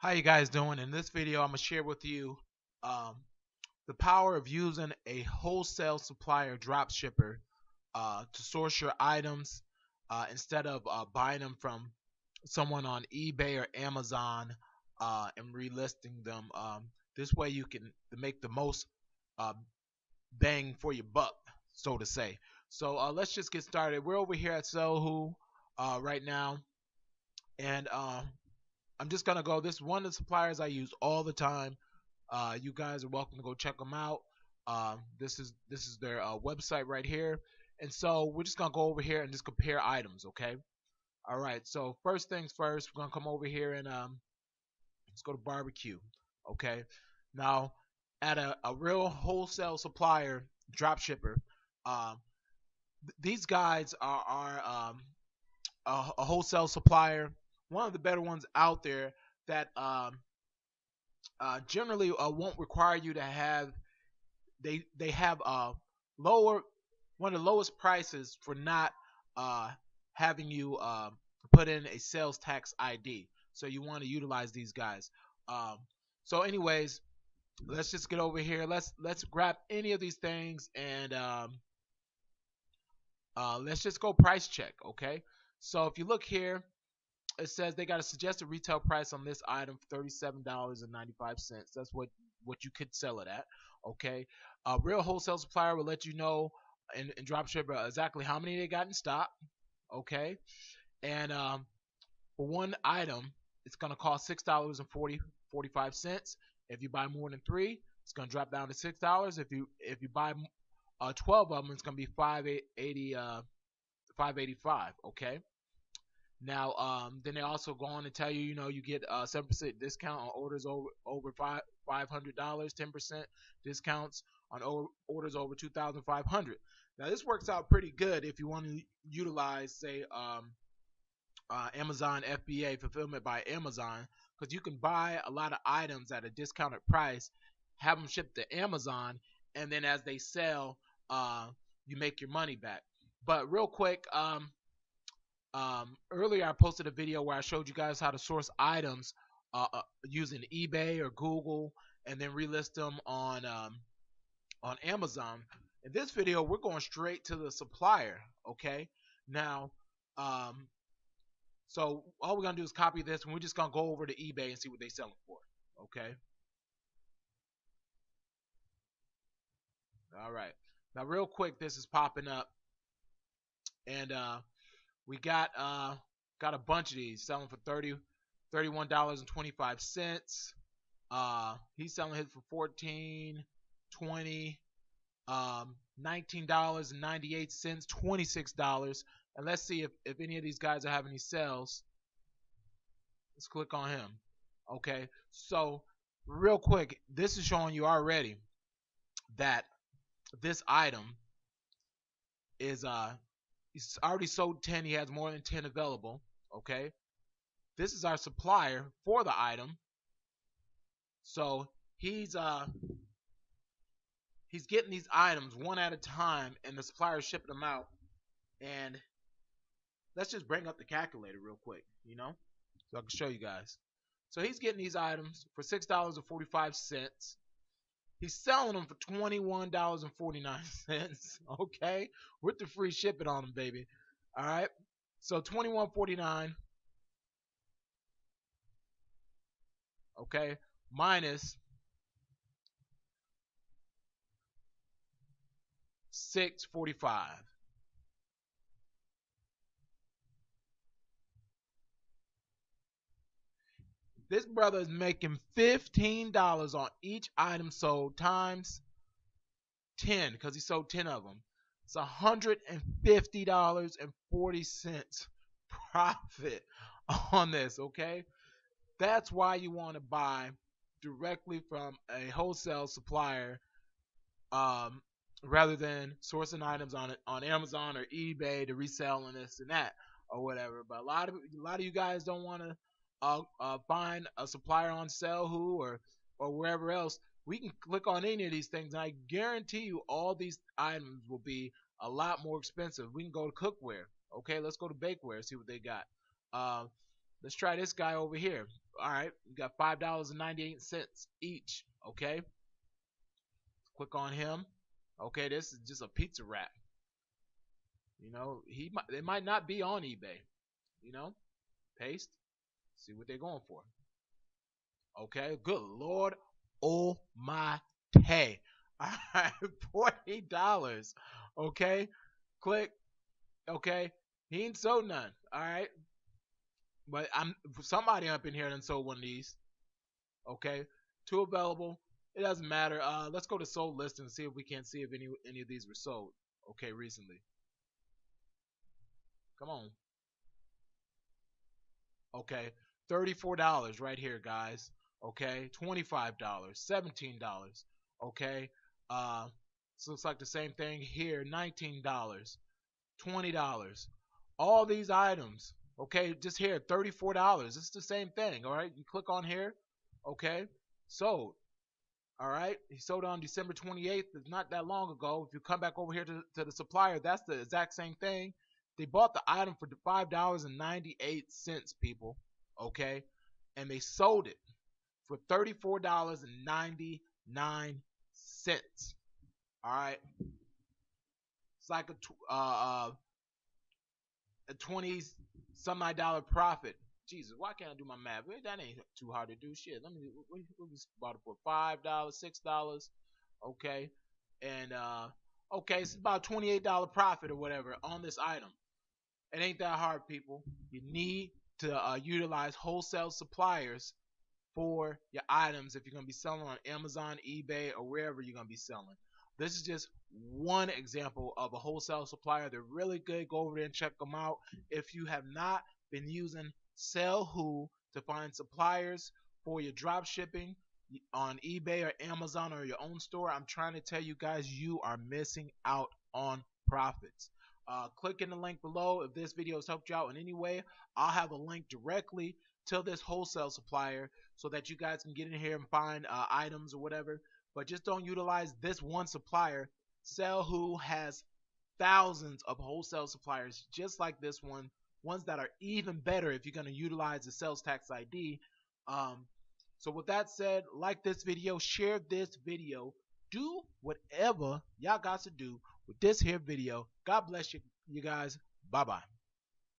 How you guys doing? In this video, I'm gonna share with you um, the power of using a wholesale supplier drop shipper to source your items instead of buying them from someone on eBay or Amazon and relisting them. This way, you can make the most uh, bang for your buck, so to say. So let's just get started. We're over here at Salehoo right now, and I'm just gonna go. This is one of the suppliers I use all the time. You guys are welcome to go check them out. This is their website right here, and so we're just gonna go over here and just compare items. Okay. All right. So first things first, we're gonna come over here and let's go to barbecue. Okay. Now, at a real wholesale supplier, drop shipper, um, these guys are a wholesale supplier, one of the better ones out there that generally won't require you to have. They have lower one of the lowest prices for not uh, having you put in a sales tax ID. So you want to utilize these guys. Um, so, anyways, let's just get over here. Let's grab any of these things and let's just go price check. Okay. So if you look here, it says they got a suggested retail price on this item for $37.95. That's what you could sell it at. Okay, a real wholesale supplier will let you know in dropship exactly how many they got in stock. Okay, and for one item, it's gonna cost $6.45. If you buy more than three, it's gonna drop down to $6. If you buy 12 of them, it's gonna be 585. Okay. Now, then they also go on to tell you, you get a 7% discount on orders over $500, 10% discounts on orders over 2,500. Now, this works out pretty good if you want to utilize, say, Amazon FBA fulfillment by Amazon, because you can buy a lot of items at a discounted price, have them shipped to Amazon, and then as they sell, you make your money back. But real quick, earlier I posted a video where I showed you guys how to source items using eBay or Google and then relist them on Amazon. In this video, we're going straight to the supplier. Okay. Now, so all we're gonna do is copy this, and we're just gonna go over to eBay and see what they selling for. Okay. All right. Now, real quick, this is popping up, and we got a bunch of these selling for $31.25. He's selling his for 14, 20, $19.98, $26. And let's see if any of these guys are having any sales. Let's click on him. Okay, so real quick, this is showing you already that this item is he's already sold 10. He has more than 10 available. Okay, this is our supplier for the item. So he's getting these items one at a time, and the supplier is shipping them out. And let's just bring up the calculator real quick, so I can show you guys. So he's getting these items for $6.45. He's selling them for $21.49. Okay, with the free shipping on them, baby. All right, so $21.49. Okay, minus $6.45. This brother is making $15 on each item sold times 10 because he sold 10 of them. It's $150.40 profit on this. Okay, that's why you want to buy directly from a wholesale supplier, rather than sourcing items on Amazon or eBay to resell and this and that or whatever. But a lot of you guys don't want to find a supplier on Salehoo or wherever else. We can click on any of these things, and I guarantee you all these items will be a lot more expensive. We can go to cookware. Okay, let's go to bakeware, see what they got. Let's try this guy over here. All right, you got $5.98 each. Okay, click on him. Okay, this is just a pizza wrap. You know, it might not be on eBay. You know, paste. See what they're going for. Okay, good lord. Oh my hey. All right, $40. Okay, click. Okay, he ain't sold none. All right, but I'm somebody up in here done sold one of these. Okay, two available. It doesn't matter. Let's go to sold list and see if we can see if any of these were sold. Okay, recently. Come on. Okay, $34 right here, guys. Okay, $25, $17. Okay, this looks like the same thing here. $19, $20. All these items. Okay, just here, $34. It's the same thing. All right, you click on here. Okay, sold. All right, he sold on December 28th. It's not that long ago. If you come back over here to the supplier, that's the exact same thing. They bought the item for $5.98, people. Okay, and they sold it for $34.99. All right, it's like a 20 some odd dollar profit. Jesus, why can't I do my math? That ain't too hard to do. Shit, let me. What we bought it for? $5, $6. Okay, and okay, it's about $28 profit or whatever on this item. It ain't that hard, people. You need to utilize wholesale suppliers for your items if you're going to be selling on Amazon, eBay, or wherever you're going to be selling. This is just one example of a wholesale supplier. They're really good. Go over there and check them out. If you have not been using Salehoo to find suppliers for your drop shipping on eBay or Amazon or your own store, I'm trying to tell you guys, you are missing out on profits. Click in the link below. If this video has helped you out in any way, I'll have a link directly to this wholesale supplier so that you guys can get in here and find items or whatever. But just don't utilize this one supplier. Salehoo has thousands of wholesale suppliers just like this one, ones that are even better if you're going to utilize the sales tax ID. So with that said, like this video, share this video, do whatever y'all got to do with this here video. God bless you guys. Bye bye.